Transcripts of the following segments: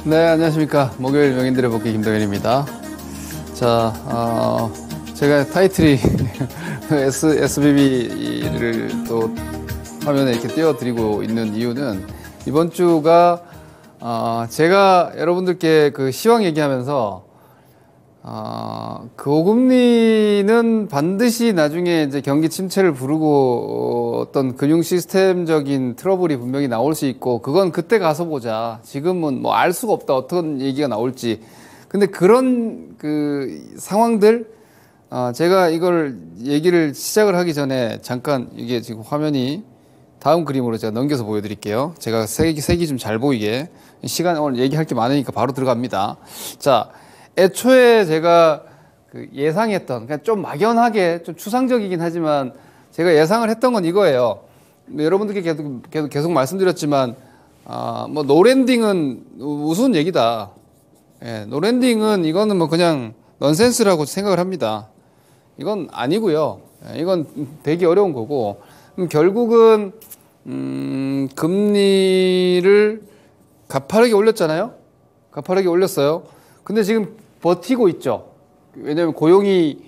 네, 안녕하십니까. 목요일 명인들의 복귀 김동현입니다. 자, 제가 타이틀이 SBB를 또 화면에 이렇게 띄워드리고 있는 이유는 이번 주가 제가 여러분들께 그 시황 얘기하면서 고금리는 반드시 나중에 이제 경기 침체를 부르고 어떤 금융 시스템적인 트러블이 분명히 나올 수 있고 그건 그때 가서 보자. 지금은 뭐 알 수가 없다. 어떤 얘기가 나올지. 근데 그런 그 상황들 제가 이걸 얘기를 시작을 하기 전에 잠깐 이게 지금 화면이 다음 그림으로 제가 넘겨서 보여드릴게요. 제가 색이 좀 잘 보이게 시간 오늘 얘기할 게 많으니까 바로 들어갑니다. 자. 애초에 제가 그 예상했던, 그러니까 좀 막연하게, 좀 추상적이긴 하지만 제가 예상을 했던 건 이거예요. 여러분들께 계속 말씀드렸지만, 뭐, 노랜딩은 우스운 얘기다. 예, 노랜딩은 이거는 뭐 그냥 넌센스라고 생각을 합니다. 이건 아니고요. 예, 이건 되게 어려운 거고, 결국은, 금리를 가파르게 올렸잖아요? 가파르게 올렸어요. 근데 지금 버티고 있죠. 왜냐하면 고용이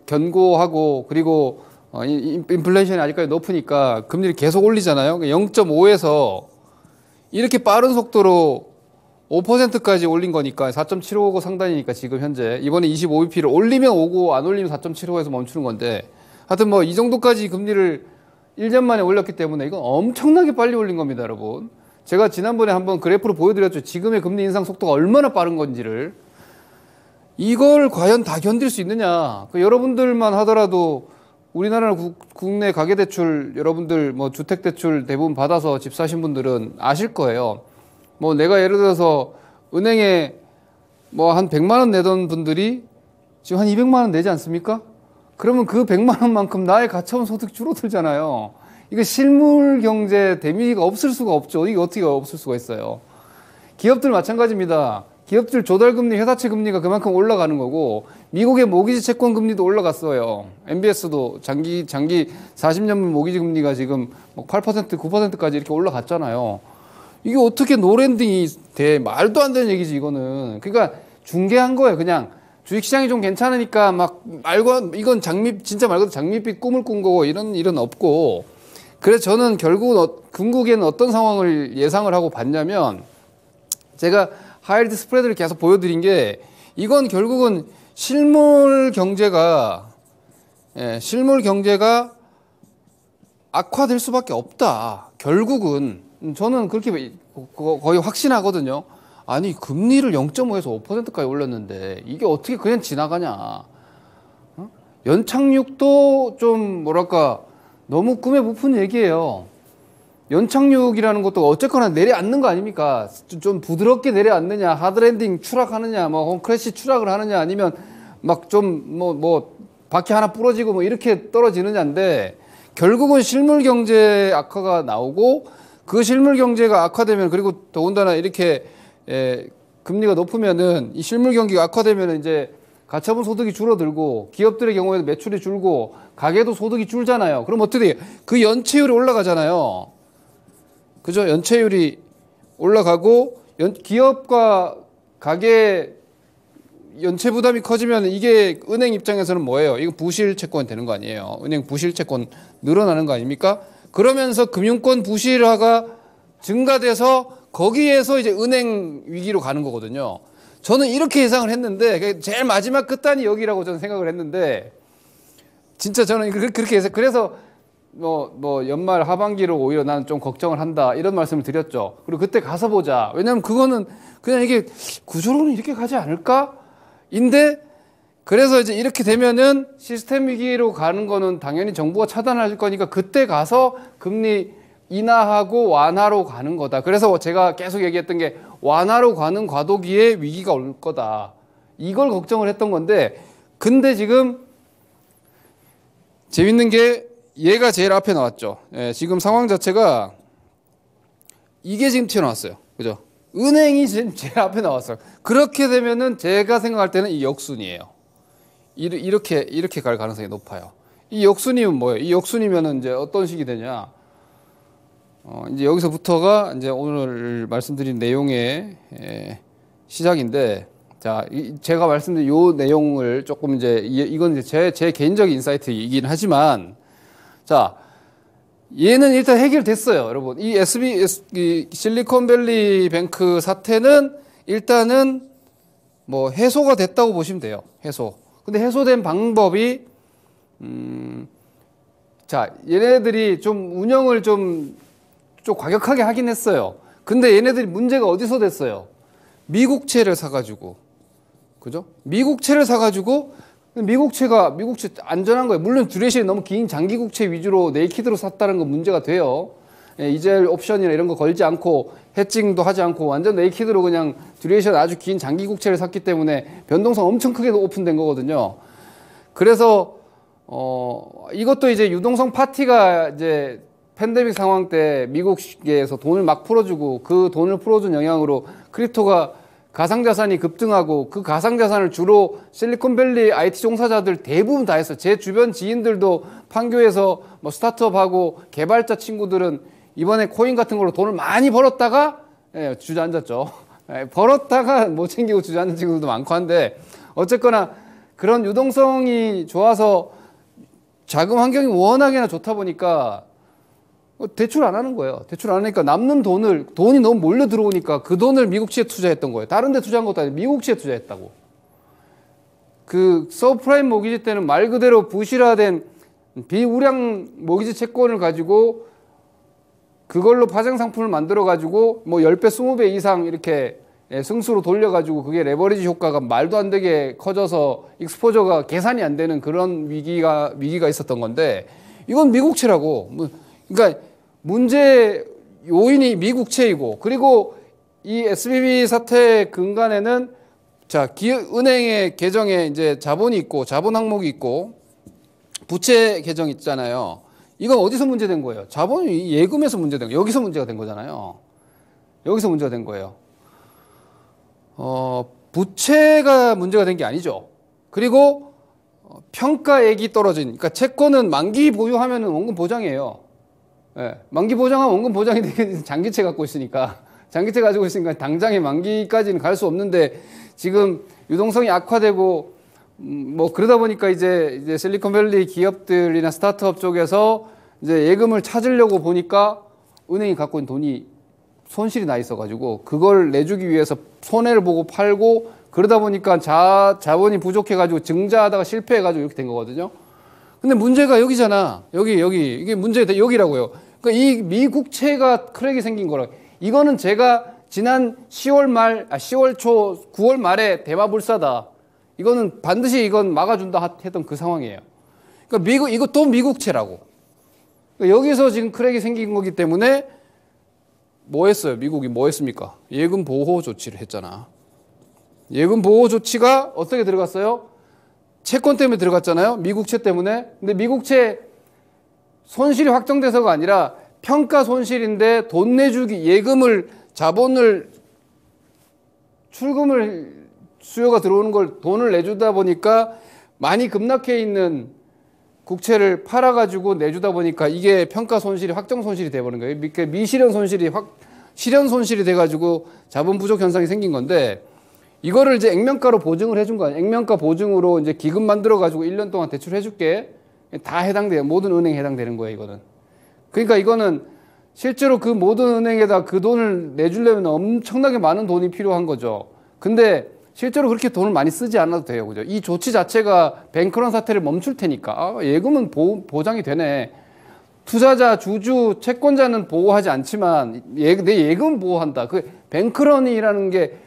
견고하고 그리고 인플레이션이 아직까지 높으니까 금리를 계속 올리잖아요. 0.5에서 이렇게 빠른 속도로 5%까지 올린 거니까 4.75가 상단이니까 지금 현재 이번에 25bp를 올리면 5고 안 올리면 4.75에서 멈추는 건데 하여튼 뭐 이 정도까지 금리를 1년 만에 올렸기 때문에 이건 엄청나게 빨리 올린 겁니다, 여러분. 제가 지난번에 한번 그래프로 보여드렸죠. 지금의 금리 인상 속도가 얼마나 빠른 건지를. 이걸 과연 다 견딜 수 있느냐. 여러분들만 하더라도 우리나라 국내 가계대출 여러분들 뭐 주택대출 대부분 받아서 집 사신 분들은 아실 거예요. 뭐 내가 예를 들어서 은행에 뭐 한 100만 원 내던 분들이 지금 한 200만 원 내지 않습니까? 그러면 그 100만 원만큼 나의 가처분 소득이 줄어들잖아요. 이거 실물 경제 데미지가 없을 수가 없죠. 이게 어떻게 없을 수가 있어요. 기업들 마찬가지입니다. 기업들 조달금리, 회사채 금리가 그만큼 올라가는 거고 미국의 모기지 채권 금리도 올라갔어요. MBS도 장기 40년물 모기지 금리가 지금 8%, 9%까지 이렇게 올라갔잖아요. 이게 어떻게 노랜딩이 돼? 말도 안 되는 얘기지 이거는. 그러니까 중개한 거예요. 그냥 주식시장이 좀 괜찮으니까 막 말고 이건 진짜 말 그대로 장밋빛 꿈을 꾼 거고 이런 일은 없고. 그래서 저는 결국은 궁극에는 어떤 상황을 예상을 하고 봤냐면 제가 하이힐드 스프레드를 계속 보여드린 게 이건 결국은 실물 경제가 악화될 수밖에 없다. 결국은 저는 그렇게 거의 확신하거든요. 아니 금리를 0.5에서 5%까지 올렸는데 이게 어떻게 그냥 지나가냐. 연착륙도 좀 뭐랄까 너무 꿈에 부푼 얘기예요. 연착륙이라는 것도 어쨌거나 내려앉는 거 아닙니까? 좀 부드럽게 내려앉느냐, 하드랜딩 추락하느냐, 뭐 홈크래시 추락을 하느냐, 아니면 막 좀 뭐 바퀴 하나 부러지고 뭐 이렇게 떨어지느냐인데 결국은 실물 경제 악화가 나오고 그 실물 경제가 악화되면 그리고 더군다나 이렇게 금리가 높으면은 이 실물 경기가 악화되면은 이제 가처분 소득이 줄어들고 기업들의 경우에도 매출이 줄고 가게도 소득이 줄잖아요. 그럼 어떻게 돼요? 그 연체율이 올라가잖아요. 그죠? 연체율이 올라가고 기업과 가게 연체 부담이 커지면 이게 은행 입장에서는 뭐예요? 이거 부실 채권이 되는 거 아니에요? 은행 부실 채권 늘어나는 거 아닙니까? 그러면서 금융권 부실화가 증가돼서 거기에서 이제 은행 위기로 가는 거거든요. 저는 이렇게 예상을 했는데 제일 마지막 끝단이 여기라고 저는 생각을 했는데 진짜 저는 그렇게 해서 그래서 뭐 연말 하반기로 오히려 나는 좀 걱정을 한다 이런 말씀을 드렸죠. 그리고 그때 가서 보자. 왜냐면 그거는 그냥 이게 구조로는 이렇게 가지 않을까? 인데 그래서 이제 이렇게 되면은 시스템 위기로 가는 거는 당연히 정부가 차단할 거니까 그때 가서 금리 인하하고 완화로 가는 거다. 그래서 제가 계속 얘기했던 게 완화로 가는 과도기에 위기가 올 거다. 이걸 걱정을 했던 건데 근데 지금 재밌는 게 얘가 제일 앞에 나왔죠. 예, 지금 상황 자체가 이게 지금 튀어나왔어요. 그죠? 은행이 지금 제일 앞에 나왔어요. 그렇게 되면은 제가 생각할 때는 이 역순이에요. 이렇게 갈 가능성이 높아요. 이 역순이면 뭐예요? 이 역순이면은 이제 어떤 식이 되냐? 이제 여기서부터가 이제 오늘 말씀드린 내용의 시작인데, 자, 제가 말씀드린 요 내용을 조금 이제, 이건 이제 제 개인적인 인사이트이긴 하지만, 자, 얘는 일단 해결됐어요, 여러분. 이 실리콘밸리 뱅크 사태는 일단은 뭐 해소가 됐다고 보시면 돼요. 해소. 근데 해소된 방법이, 자, 얘네들이 좀 운영을 좀 과격하게 하긴 했어요. 근데 얘네들이 문제가 어디서 됐어요? 미국채를 사가지고. 그죠? 미국채를 사가지고, 미국채 안전한 거예요. 물론 듀레이션이 너무 긴 장기국채 위주로 네이키드로 샀다는 건 문제가 돼요. 이젤 옵션이나 이런 거 걸지 않고, 해칭도 하지 않고, 완전 네이키드로 그냥 듀레이션 아주 긴 장기국채를 샀기 때문에 변동성 엄청 크게 오픈된 거거든요. 그래서, 이것도 이제 유동성 파티가 이제 팬데믹 상황 때 미국에서 돈을 막 풀어주고 그 돈을 풀어준 영향으로 크립토가 가상자산이 급등하고 그 가상자산을 주로 실리콘밸리 IT 종사자들 대부분 다 했어요. 제 주변 지인들도 판교에서 뭐 스타트업하고 개발자 친구들은 이번에 코인 같은 걸로 돈을 많이 벌었다가 주저앉았죠. 벌었다가 못 챙기고 주저앉은 친구들도 많고 한데 어쨌거나 그런 유동성이 좋아서 자금 환경이 워낙에나 좋다 보니까 대출 안 하는 거예요. 대출 안 하니까 남는 돈이 너무 몰려 들어오니까 그 돈을 미국채에 투자했던 거예요. 다른 데 투자한 것도 아니고 미국채에 투자했다고. 그 서브프라임 모기지 때는 말 그대로 부실화된 비우량 모기지 채권을 가지고 그걸로 파생 상품을 만들어 가지고 뭐 10배, 20배 이상 이렇게 승수로 돌려 가지고 그게 레버리지 효과가 말도 안 되게 커져서 익스포저가 계산이 안 되는 그런 위기가 있었던 건데 이건 미국채라고. 그러니까 문제 요인이 미국채이고 그리고 이 SVB 사태 근간에는 자, 은행의 계정에 이제 자본이 있고 자본 항목이 있고 부채 계정 있잖아요. 이건 어디서 문제된 거예요? 자본이 예금에서 문제된 거예요. 여기서 문제가 된 거잖아요. 여기서 문제가 된 거예요. 부채가 문제가 된 게 아니죠. 그리고 평가액이 떨어진, 그러니까 채권은 만기 보유하면은 원금 보장이에요. 예, 만기 보장하면 원금 보장이 되게 장기채 갖고 있으니까 장기채 가지고 있으니까 당장에 만기까지는 갈 수 없는데 지금 유동성이 악화되고 뭐 그러다 보니까 이제 실리콘밸리 기업들이나 스타트업 쪽에서 이제 예금을 찾으려고 보니까 은행이 갖고 있는 돈이 손실이 나 있어가지고 그걸 내주기 위해서 손해를 보고 팔고 그러다 보니까 자본이 부족해가지고 증자하다가 실패해가지고 이렇게 된 거거든요. 근데 문제가 여기잖아. 여기. 이게 문제가 여기라고요. 그러니까 이 미국채가 크랙이 생긴 거라. 이거는 제가 지난 10월 초, 9월 말에 대마불사다. 이거는 반드시 이건 막아준다 했던 그 상황이에요. 그러니까 이것도 미국채라고. 그러니까 여기서 지금 크랙이 생긴 거기 때문에 뭐 했어요? 미국이 뭐 했습니까? 예금 보호 조치를 했잖아. 예금 보호 조치가 어떻게 들어갔어요? 채권 때문에 들어갔잖아요. 미국채 때문에. 근데 미국채 손실이 확정돼서가 아니라 평가 손실인데 돈 내주기, 자본을, 출금을, 수요가 들어오는 걸 돈을 내주다 보니까 많이 급락해 있는 국채를 팔아가지고 내주다 보니까 이게 평가 손실이 확정 손실이 돼버린 거예요. 미실현 실현 손실이 돼가지고 자본 부족 현상이 생긴 건데 이거를 이제 액면가로 보증을 해준 거예요. 액면가 보증으로 이제 기금 만들어가지고 1년 동안 대출해줄게. 다 해당돼요. 모든 은행에 해당되는 거예요, 이거는. 그러니까 이거는 실제로 그 모든 은행에다 그 돈을 내주려면 엄청나게 많은 돈이 필요한 거죠. 근데 실제로 그렇게 돈을 많이 쓰지 않아도 돼요. 그죠? 이 조치 자체가 뱅크런 사태를 멈출 테니까. 예금은 보장이 되네. 투자자, 주주, 채권자는 보호하지 않지만 내 예금은 보호한다. 그 뱅크런이라는 게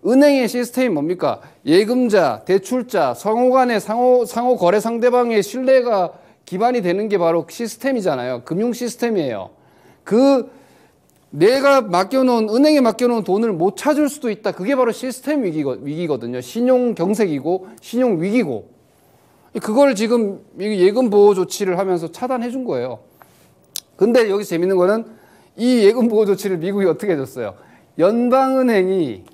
은행의 시스템이 뭡니까? 예금자, 대출자, 상호 간의 상호 거래 상대방의 신뢰가 기반이 되는 게 바로 시스템이잖아요. 금융 시스템이에요. 내가 은행에 맡겨놓은 돈을 못 찾을 수도 있다. 그게 바로 시스템 위기거든요. 신용 경색이고, 신용 위기고. 그걸 지금 예금 보호 조치를 하면서 차단해 준 거예요. 근데 여기 재밌는 거는 이 예금 보호 조치를 미국이 어떻게 해줬어요? 연방은행이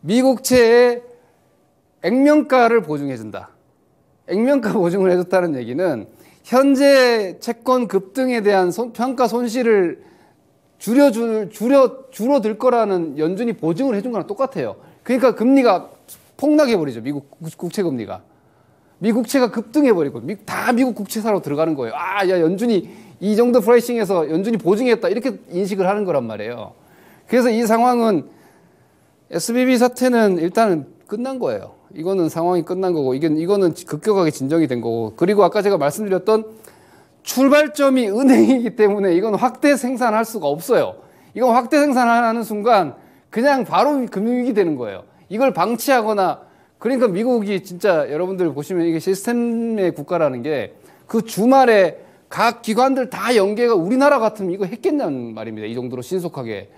미국채의 액면가를 보증해준다. 액면가 보증을 해줬다는 얘기는 현재 채권 급등에 대한 평가 손실을 줄어들 거라는 연준이 보증을 해준 거랑 똑같아요. 그러니까 금리가 폭락해버리죠. 미국 국채 금리가. 미국채가 급등해버리고 다 미국 국채사로 들어가는 거예요. 아, 야, 연준이 이 정도 프라이싱에서 연준이 보증했다 이렇게 인식을 하는 거란 말이에요. 그래서 이 상황은 SBB 사태는 일단은 끝난 거예요. 이거는 상황이 끝난 거고 이거는 급격하게 진정이 된 거고, 그리고 아까 제가 말씀드렸던 출발점이 은행이기 때문에 이건 확대 생산할 수가 없어요. 이건 확대 생산하는 순간 그냥 바로 금융위기 되는 거예요. 이걸 방치하거나, 그러니까 미국이 진짜 여러분들 보시면 이게 시스템의 국가라는 게 그 주말에 각 기관들 다 연계가 우리나라 같으면 이거 했겠냐는 말입니다. 이 정도로 신속하게.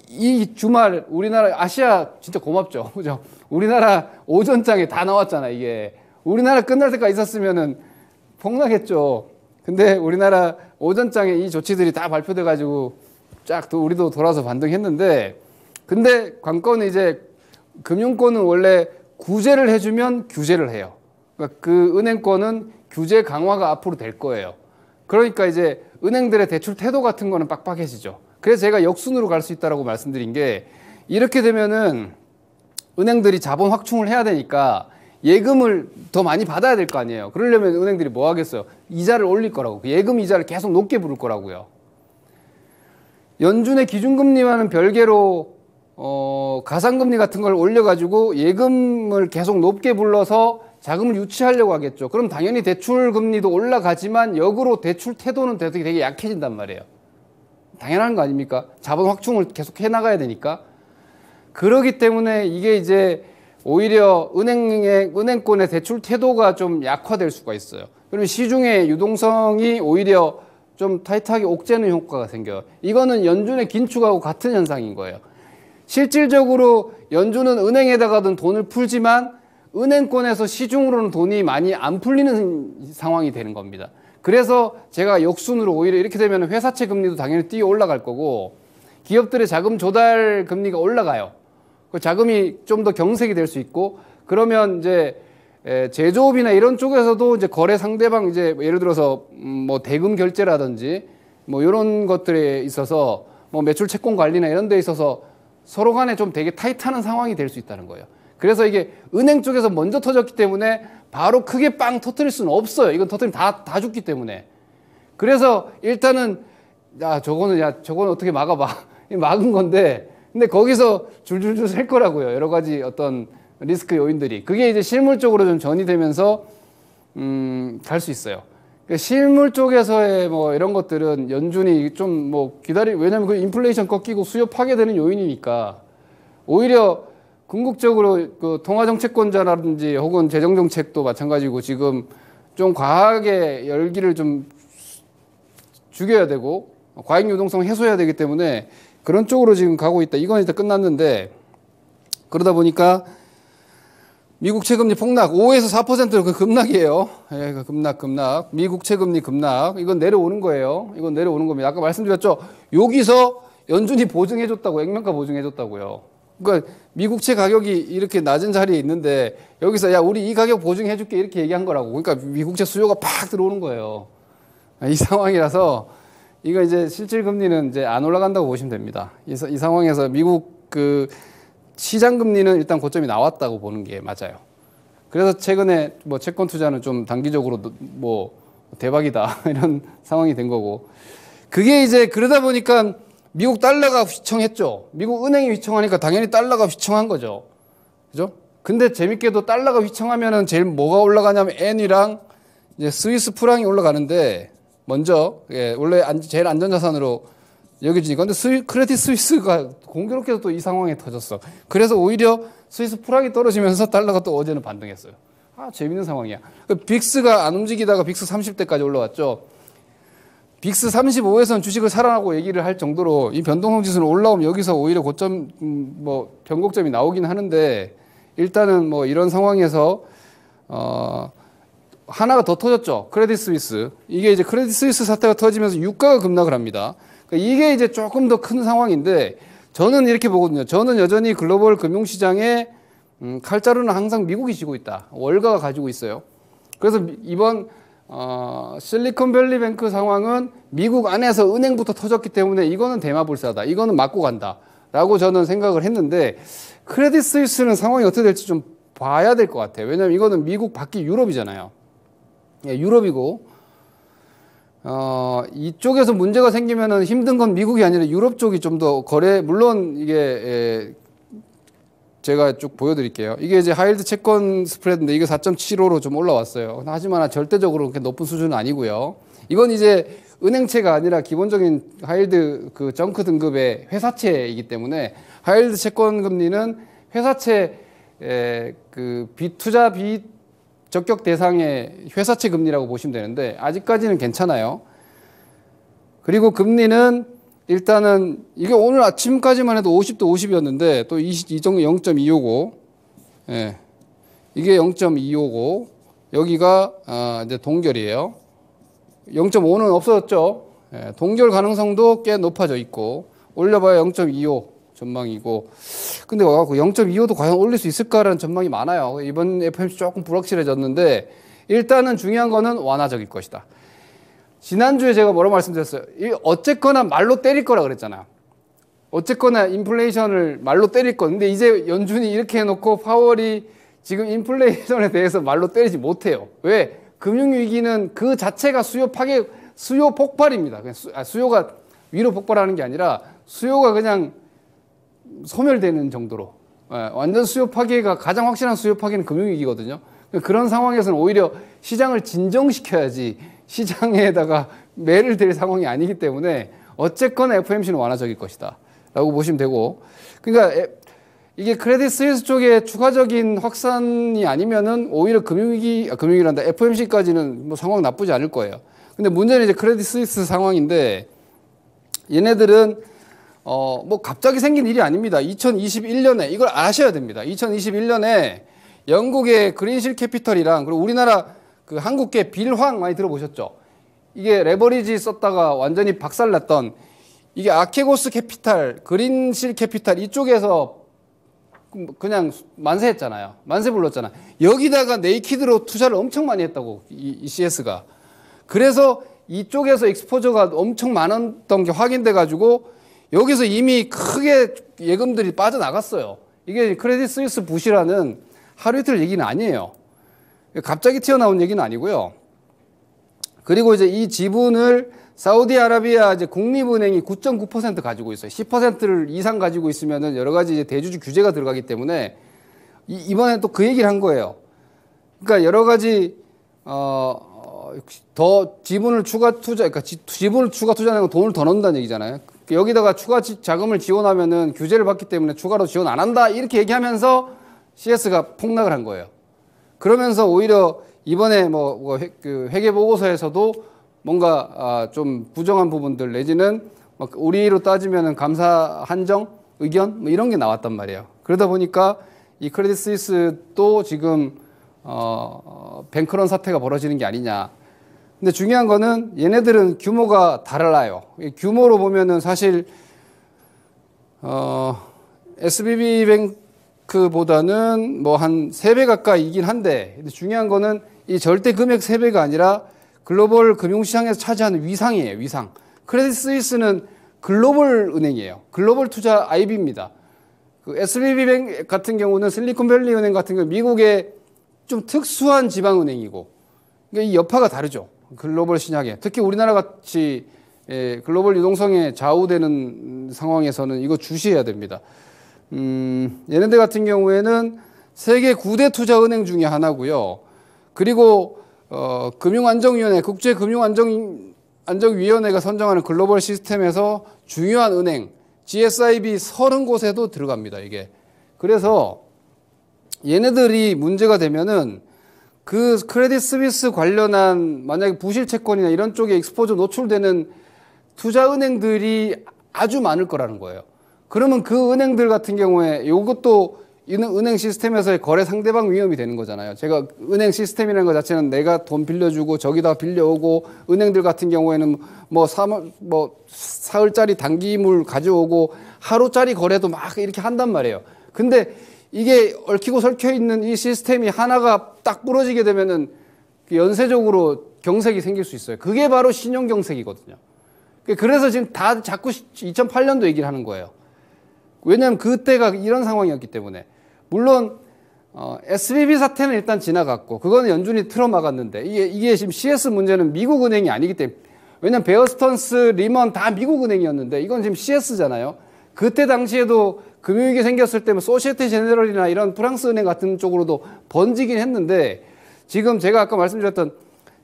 이 주말 우리나라 아시아 진짜 고맙죠. 그죠? 우리나라 오전장에 다 나왔잖아. 이게 우리나라 끝날 때까지 있었으면은 폭락했죠. 근데 우리나라 오전장에 이 조치들이 다 발표돼 가지고 쫙 또 우리도 돌아서 반등했는데, 근데 관건은 이제 금융권은 원래 구제를 해주면 규제를 해요. 그러니까 그 은행권은 규제 강화가 앞으로 될 거예요. 그러니까 이제 은행들의 대출 태도 같은 거는 빡빡해지죠. 그래서 제가 역순으로 갈 수 있다라고 말씀드린 게, 이렇게 되면은 은행들이 자본 확충을 해야 되니까 예금을 더 많이 받아야 될 거 아니에요. 그러려면 은행들이 뭐 하겠어요? 이자를 올릴 거라고. 예금 이자를 계속 높게 부를 거라고요. 연준의 기준금리와는 별개로 가상금리 같은 걸 올려가지고 예금을 계속 높게 불러서 자금을 유치하려고 하겠죠. 그럼 당연히 대출 금리도 올라가지만 역으로 대출 태도는 되게 약해진단 말이에요. 당연한 거 아닙니까? 자본 확충을 계속 해나가야 되니까. 그러기 때문에 이게 이제 오히려 은행권의 대출 태도가 좀 약화될 수가 있어요. 그러면 시중의 유동성이 오히려 좀 타이트하게 옥죄는 효과가 생겨요. 이거는 연준의 긴축하고 같은 현상인 거예요. 실질적으로 연준은 은행에다가든 돈을 풀지만 은행권에서 시중으로는 돈이 많이 안 풀리는 상황이 되는 겁니다. 그래서 제가 역순으로 오히려 이렇게 되면 회사채 금리도 당연히 뛰어 올라갈 거고, 기업들의 자금 조달 금리가 올라가요. 그 자금이 좀 더 경색이 될 수 있고, 그러면 이제 제조업이나 이런 쪽에서도 이제 거래 상대방 이제 예를 들어서 뭐 대금 결제라든지 뭐 이런 것들에 있어서 뭐 매출 채권 관리나 이런 데 있어서 서로 간에 좀 되게 타이트한 상황이 될 수 있다는 거예요. 그래서 이게 은행 쪽에서 먼저 터졌기 때문에 바로 크게 빵 터뜨릴 수는 없어요. 이건 터뜨리면 다 죽기 때문에. 그래서 일단은 저거는 어떻게 막아봐. 막은 건데, 근데 거기서 줄줄줄 셀 거라고요. 여러 가지 어떤 리스크 요인들이. 그게 이제 실물 쪽으로 좀 전이 되면서 갈 수 있어요. 그러니까 실물 쪽에서의 뭐 이런 것들은 연준이 좀 뭐 왜냐면 그 인플레이션 꺾이고 수요 파괴되는 요인이니까, 오히려 궁극적으로 그 통화정책권자라든지 혹은 재정정책도 마찬가지고 지금 좀 과하게 열기를 좀 죽여야 되고 과잉 유동성 해소해야 되기 때문에 그런 쪽으로 지금 가고 있다. 이건 일단 끝났는데, 그러다 보니까 미국 채금리 폭락 5에서 4%로 그 급락이에요. 예, 그 급락. 미국 채금리 급락. 이건 내려오는 거예요. 이건 내려오는 겁니다. 아까 말씀드렸죠. 여기서 연준이 보증해줬다고, 액면가 보증해줬다고요. 그러니까 미국채 가격이 이렇게 낮은 자리에 있는데 여기서 야, 우리 이 가격 보증해줄게 이렇게 얘기한 거라고. 그러니까 미국채 수요가 팍 들어오는 거예요. 이 상황이라서 이거 이제 실질 금리는 이제 안 올라간다고 보시면 됩니다. 이 상황에서 미국 그 시장 금리는 일단 고점이 나왔다고 보는 게 맞아요. 그래서 최근에 뭐 채권 투자는 좀 단기적으로 뭐 대박이다 이런 상황이 된 거고, 그게 이제 그러다 보니까 미국 달러가 휘청했죠. 미국 은행이 휘청하니까 당연히 달러가 휘청한 거죠. 그죠? 근데 재밌게도 달러가 휘청하면은 제일 뭐가 올라가냐면 엔이랑 이제 스위스 프랑이 올라가는데, 먼저 원래 제일 안전자산으로 여겨지니까, 근데 크레딧 스위스가 공교롭게도 또 이 상황에 터졌어. 그래서 오히려 스위스 프랑이 떨어지면서 달러가 또 어제는 반등했어요. 재밌는 상황이야. 빅스가 안 움직이다가 빅스 30대까지 올라왔죠. 빅스 35에서는 주식을 사라고 얘기를 할 정도로 이 변동성 지수는 올라오면 여기서 오히려 고점, 뭐 변곡점이 나오긴 하는데, 일단은 뭐 이런 상황에서 하나가 더 터졌죠. 크레딧 스위스. 이게 이제 크레딧 스위스 사태가 터지면서 유가가 급락을 합니다. 그러니까 이게 이제 조금 더 큰 상황인데, 저는 이렇게 보거든요. 저는 여전히 글로벌 금융시장에 칼자루는 항상 미국이 쥐고 있다. 월가가 가지고 있어요. 그래서 이번 실리콘밸리뱅크 상황은 미국 안에서 은행부터 터졌기 때문에 이거는 대마불사다. 이거는 맞고 간다. 라고 저는 생각을 했는데 크레딧 스위스는 상황이 어떻게 될지 좀 봐야 될 것 같아요. 왜냐하면 이거는 미국 밖이 유럽이잖아요. 예, 유럽이고 이쪽에서 문제가 생기면은 힘든 건 미국이 아니라 유럽 쪽이 좀 더 물론 이게 제가 쭉 보여드릴게요. 이게 이제 하이힐드 채권 스프레드인데 이게 4.75로 좀 올라왔어요. 하지만 절대적으로 그렇게 높은 수준은 아니고요. 이건 이제 은행채가 아니라 기본적인 하이힐드 그 정크 등급의 회사채이기 때문에 하이힐드 채권 금리는 회사채 그 비투자 비적격 대상의 회사채 금리라고 보시면 되는데 아직까지는 괜찮아요. 그리고 금리는 일단은 이게 오늘 아침까지만 해도 50도 50이었는데 또 이 정도 0.255 예. 이게 0.255 여기가 이제 동결이에요. 0.5는 없어졌죠. 예. 동결 가능성도 꽤 높아져 있고 올려봐야 0.25 전망이고 근데 와갖고 0.25도 과연 올릴 수 있을까라는 전망이 많아요. 이번 FOMC 조금 불확실해졌는데 일단은 중요한 거는 완화적일 것이다. 지난주에 제가 뭐라고 말씀드렸어요? 어쨌거나 말로 때릴 거라 그랬잖아요. 어쨌거나 인플레이션을 말로 때릴 거. 근데 이제 연준이 이렇게 해놓고 파월이 지금 인플레이션에 대해서 말로 때리지 못해요. 왜? 금융위기는 그 자체가 수요 폭발입니다. 수요가 위로 폭발하는 게 아니라 수요가 그냥 소멸되는 정도로. 완전 수요 파괴가 가장 확실한 수요 파괴는 금융위기거든요. 그런 상황에서는 오히려 시장을 진정시켜야지 시장에다가 매를 댈 상황이 아니기 때문에 어쨌거나 FOMC는 완화적일 것이다 라고 보시면 되고 그러니까 이게 크레딧 스위스 쪽에 추가적인 확산이 아니면은 오히려 금융위기란다 FOMC까지는 뭐 상황 나쁘지 않을 거예요. 근데 문제는 이제 크레딧 스위스 상황인데 얘네들은 뭐 갑자기 생긴 일이 아닙니다. 2021년에 이걸 아셔야 됩니다. 2021년에 영국의 그린실 캐피털이랑 그리고 우리나라 그 한국계 빌황 많이 들어보셨죠? 이게 레버리지 썼다가 완전히 박살났던 이게 아케고스 캐피탈, 그린실 캐피탈 이쪽에서 그냥 만세했잖아요. 만세 불렀잖아. 여기다가 네이키드로 투자를 엄청 많이 했다고 이 CS가. 그래서 이쪽에서 익스포저가 엄청 많았던 게 확인돼 가지고 여기서 이미 크게 예금들이 빠져나갔어요. 이게 크레딧 스위스 부시라는 하루 이틀 얘기는 아니에요. 갑자기 튀어나온 얘기는 아니고요. 그리고 이제 이 지분을 사우디아라비아 이제 국립은행이 9.9% 가지고 있어요. 10%를 이상 가지고 있으면은 여러 가지 이제 대주주 규제가 들어가기 때문에 이번에 또 그 얘기를 한 거예요. 그러니까 여러 가지 더 지분을 추가 투자, 그러니까 지분을 추가 투자하는 건 돈을 더 넣는다는 얘기잖아요. 여기다가 추가 자금을 지원하면은 규제를 받기 때문에 추가로 지원 안 한다 이렇게 얘기하면서 CS가 폭락을 한 거예요. 그러면서 오히려 이번에 그 회계 보고서에서도 뭔가 좀 부정한 부분들 내지는 우리로 따지면은 감사 한정 의견 뭐 이런 게 나왔단 말이에요. 그러다 보니까 이 크레딧 스위스도 지금 뱅크런 사태가 벌어지는 게 아니냐. 근데 중요한 거는 얘네들은 규모가 달라요. 규모로 보면은 사실 SBB뱅크보다는 뭐 한 3배 가까이이긴 한데 중요한 거는 이 절대 금액 3배가 아니라 글로벌 금융시장에서 차지하는 위상이에요. 위상. 크레딧 스위스는 글로벌 은행이에요. 글로벌 투자 IB입니다. 그 SBB뱅크 같은 경우는 실리콘밸리 은행 같은 경우 미국의 좀 특수한 지방은행이고 그러니까 이 여파가 다르죠. 글로벌 시장에. 특히 우리나라 같이 글로벌 유동성에 좌우되는 상황에서는 이거 주시해야 됩니다. 얘네들 같은 경우에는 세계 9대 투자은행 중에 하나고요. 그리고 금융안정위원회, 국제금융안정위원회가 선정하는 글로벌 시스템에서 중요한 은행, GSIB 30곳에도 들어갑니다, 이게. 그래서 얘네들이 문제가 되면은 그 크레딧 스위스 관련한 만약에 부실 채권이나 이런 쪽에 익스포저 노출되는 투자은행들이 아주 많을 거라는 거예요. 그러면 그 은행들 같은 경우에 이것도 은행 시스템에서의 거래 상대방 위험이 되는 거잖아요. 제가 은행 시스템이라는 것 자체는 내가 돈 빌려주고 저기다 빌려오고 은행들 같은 경우에는 사흘짜리 단기물 가져오고 하루짜리 거래도 막 이렇게 한단 말이에요. 근데 이게 얽히고 설켜 있는 이 시스템이 하나가 딱 부러지게 되면은 연쇄적으로 경색이 생길 수 있어요. 그게 바로 신용경색이거든요. 그래서 지금 다 자꾸 2008년도 얘기를 하는 거예요. 왜냐하면 그때가 이런 상황이었기 때문에. 물론 SVB 사태는 일단 지나갔고 그거는 연준이 틀어막았는데 이게 지금 CS 문제는 미국 은행이 아니기 때문에. 왜냐하면 베어스턴스, 리먼 다 미국 은행이었는데 이건 지금 CS잖아요. 그때 당시에도 금융위기 생겼을 때면 소시에테 제네럴이나 이런 프랑스 은행 같은 쪽으로도 번지긴 했는데 지금 제가 아까 말씀드렸던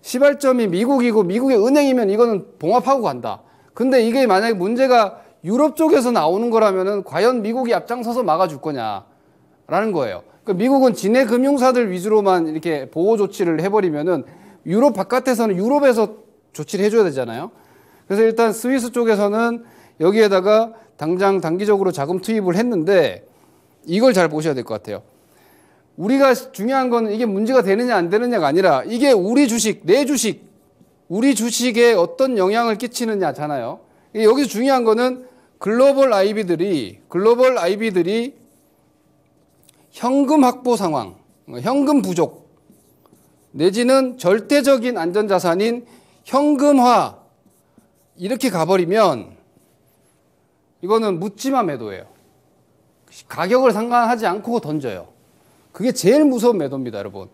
시발점이 미국이고 미국의 은행이면 이거는 봉합하고 간다. 근데 이게 만약에 문제가 유럽 쪽에서 나오는 거라면은 과연 미국이 앞장서서 막아줄 거냐라는 거예요. 그러니까 미국은 지네 금융사들 위주로만 이렇게 보호 조치를 해버리면은 유럽 바깥에서는 유럽에서 조치를 해줘야 되잖아요. 그래서 일단 스위스 쪽에서는 여기에다가 당장 단기적으로 자금 투입을 했는데 이걸 잘 보셔야 될 것 같아요. 우리가 중요한 건 이게 문제가 되느냐 안 되느냐가 아니라 이게 우리 주식, 내 주식, 우리 주식에 어떤 영향을 끼치느냐잖아요. 여기서 중요한 거는 글로벌 IB들이 현금 확보 상황, 현금 부족 내지는 절대적인 안전자산인 현금화 이렇게 가버리면 이거는 묻지마 매도예요. 가격을 상관하지 않고 던져요. 그게 제일 무서운 매도입니다, 여러분.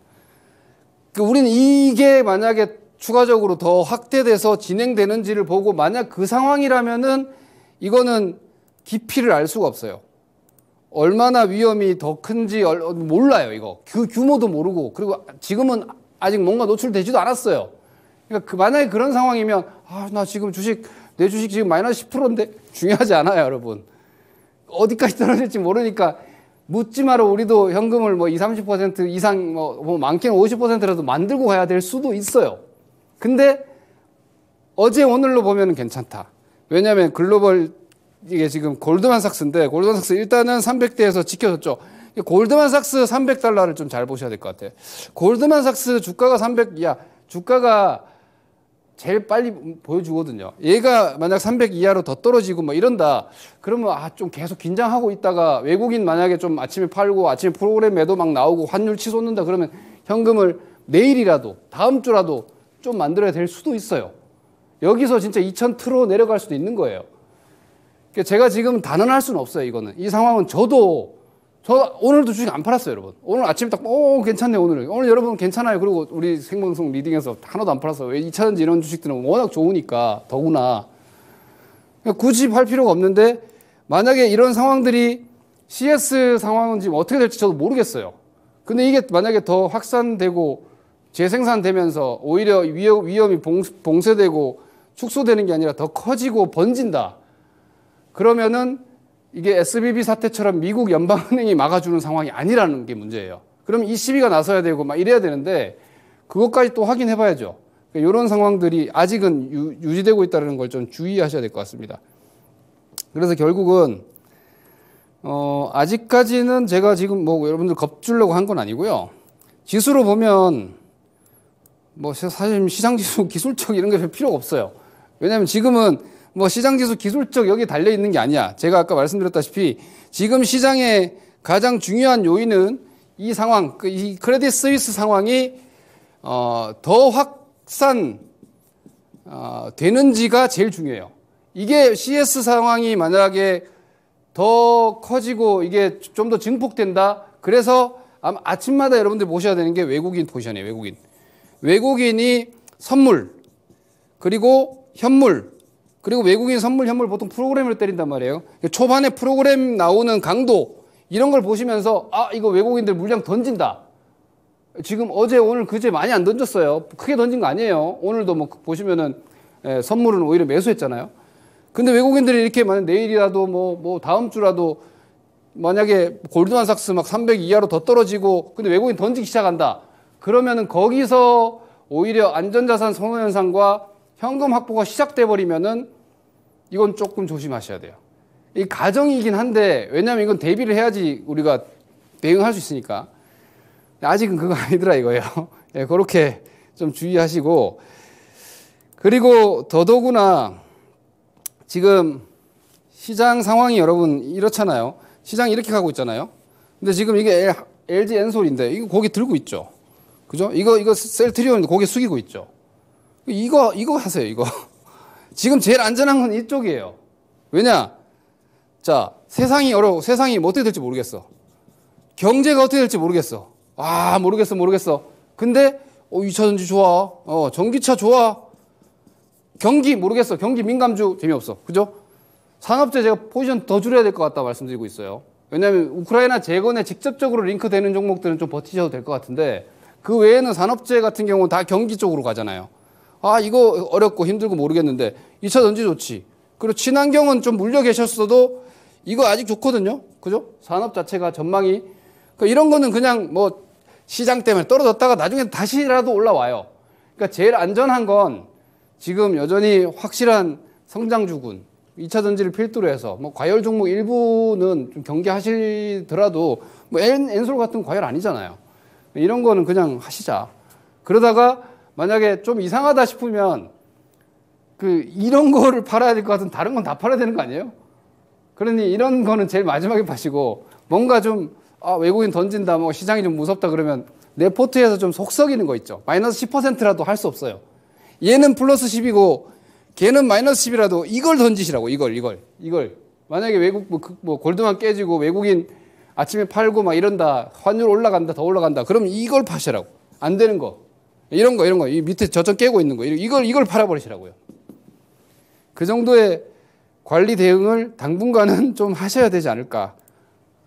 우리는 이게 만약에 추가적으로 더 확대돼서 진행되는지를 보고 만약 그 상황이라면은 이거는 깊이를 알 수가 없어요. 얼마나 위험이 더 큰지 몰라요, 이거. 그 규모도 모르고. 그리고 지금은 아직 뭔가 노출되지도 않았어요. 그러니까 만약에 그런 상황이면 나 지금 내 주식 지금 마이너스 10%인데 중요하지 않아요, 여러분. 어디까지 떨어질지 모르니까 묻지 마라. 우리도 현금을 뭐 20, 30% 이상 뭐 많게는 50%라도 만들고 가야 될 수도 있어요. 근데 어제 오늘로 보면 괜찮다. 왜냐하면 글로벌 이게 지금 골드만삭스인데 골드만삭스 일단은 300대에서 지켜졌죠. 골드만삭스 $300를 좀 잘 보셔야 될 것 같아요. 골드만삭스 주가가 주가가 제일 빨리 보여주거든요. 얘가 만약 300 이하로 더 떨어지고 뭐 이런다. 그러면 좀 계속 긴장하고 있다가 외국인 만약에 좀 아침에 팔고 아침에 프로그램 매도 막 나오고 환율 치솟는다 그러면 현금을 내일이라도 다음 주라도 좀 만들어야 될 수도 있어요. 여기서 진짜 2000트로 내려갈 수도 있는 거예요. 제가 지금 단언할 수는 없어요. 이거는. 이 상황은 저 오늘도 주식 안 팔았어요, 여러분. 오늘 아침에 딱, 괜찮네, 오늘 여러분 괜찮아요. 그리고 우리 생방송 리딩에서 하나도 안 팔았어요. 왜 2차전지 이런 주식들은 워낙 좋으니까, 더구나. 굳이 팔 필요가 없는데, 만약에 이런 상황들이 CS 상황은 지금 어떻게 될지 저도 모르겠어요. 근데 이게 만약에 더 확산되고, 재생산되면서 오히려 위험이 봉쇄되고, 축소되는 게 아니라 더 커지고 번진다. 그러면은 이게 SVB 사태처럼 미국 연방은행이 막아주는 상황이 아니라는 게 문제예요. 그럼 ECB가 나서야 되고 막 이래야 되는데 그것까지 또 확인해 봐야죠. 그러니까 이런 상황들이 아직은 유지되고 있다는 걸 좀 주의하셔야 될 것 같습니다. 그래서 결국은 아직까지는 제가 지금 뭐 여러분들 겁주려고 한 건 아니고요. 지수로 보면 뭐 사실 시장지수 기술적 이런 게 별 필요가 없어요. 왜냐하면 지금은 뭐 시장지수 기술적 여기에 달려있는 게 아니야. 제가 아까 말씀드렸다시피 지금 시장의 가장 중요한 요인은 이 상황, 이 크레딧 스위스 상황이 더 확산 되는지가 제일 중요해요. 이게 CS 상황이 만약에 더 커지고 이게 좀 더 증폭된다. 그래서 아마 아침마다 여러분들 보셔야 되는 게 외국인 포지션이에요. 외국인이 선물 그리고 현물 그리고 외국인 선물, 현물 보통 프로그램을 때린단 말이에요. 초반에 프로그램 나오는 강도 이런 걸 보시면서 이거 외국인들 물량 던진다. 지금 어제 오늘 그제 많이 안 던졌어요. 크게 던진 거 아니에요. 오늘도 뭐 보시면은 선물은 오히려 매수했잖아요. 근데 외국인들이 이렇게 만약 내일이라도 뭐 다음 주라도 만약에 골드만삭스 막 300 이하로 더 떨어지고 근데 외국인 던지기 시작한다. 그러면은 거기서 오히려 안전자산 선호 현상과 현금 확보가 시작돼 버리면은 이건 조금 조심하셔야 돼요. 이 가정이긴 한데 왜냐하면 이건 대비를 해야지 우리가 대응할 수 있으니까 아직은 그거 아니더라 이거예요. 네, 그렇게 좀 주의하시고 그리고 더더구나 지금 시장 상황이 여러분 이렇잖아요. 시장이 이렇게 가고 있잖아요. 근데 지금 이게 LG 엔솔인데 이거 거기 들고 있죠. 그죠? 이거 셀트리온 고개 숙이고 있죠. 이거 하세요, 이거. 지금 제일 안전한 건 이쪽이에요. 왜냐? 자, 세상이 어려워. 세상이 뭐 어떻게 될지 모르겠어. 경제가 어떻게 될지 모르겠어. 아, 모르겠어. 근데, 2차 전지 좋아. 전기차 좋아. 경기 모르겠어. 경기 민감주 재미없어. 그죠? 산업재 제가 포지션 더 줄여야 될 것 같다 말씀드리고 있어요. 왜냐하면 우크라이나 재건에 직접적으로 링크되는 종목들은 좀 버티셔도 될 것 같은데 그 외에는 산업재 같은 경우는 다 경기 쪽으로 가잖아요. 아, 이거 어렵고 힘들고 모르겠는데 2차 전지 좋지. 그리고 친환경은 좀 물려 계셨어도 이거 아직 좋거든요. 그죠? 산업 자체가 전망이. 그러니까 이런 거는 그냥 뭐 시장 때문에 떨어졌다가 나중에 다시라도 올라와요. 그러니까 제일 안전한 건 지금 여전히 확실한 성장주군, 2차 전지를 필두로 해서 뭐 과열 종목 일부는 좀 경계하시더라도 뭐 엔솔 같은 과열 아니잖아요. 이런 거는 그냥 하시자. 그러다가 만약에 좀 이상하다 싶으면 이런 거를 팔아야 될 것 같은 다른 건 다 팔아야 되는 거 아니에요? 그러니 이런 거는 제일 마지막에 파시고 뭔가 좀 외국인 던진다, 뭐 시장이 좀 무섭다 그러면 내 포트에서 좀 속 썩이는 거 있죠. 마이너스 10%라도 할 수 없어요. 얘는 플러스 10이고 걔는 마이너스 10이라도 이걸 던지시라고. 이걸. 만약에 외국 뭐 골드만 깨지고 외국인 아침에 팔고 막 이런다. 환율 올라간다. 더 올라간다. 그럼 이걸 파시라고. 안 되는 거. 이런 거. 이 밑에 저점 깨고 있는 거. 이걸 팔아버리시라고요. 그 정도의 관리 대응을 당분간은 좀 하셔야 되지 않을까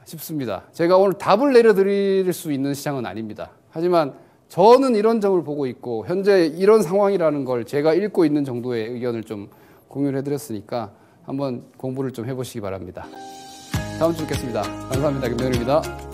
싶습니다. 제가 오늘 답을 내려드릴 수 있는 시장은 아닙니다. 하지만 저는 이런 점을 보고 있고 현재 이런 상황이라는 걸 제가 읽고 있는 정도의 의견을 좀 공유를 해드렸으니까 한번 공부를 좀 해보시기 바랍니다. 다음 주에 뵙겠습니다. 감사합니다. 김동현입니다.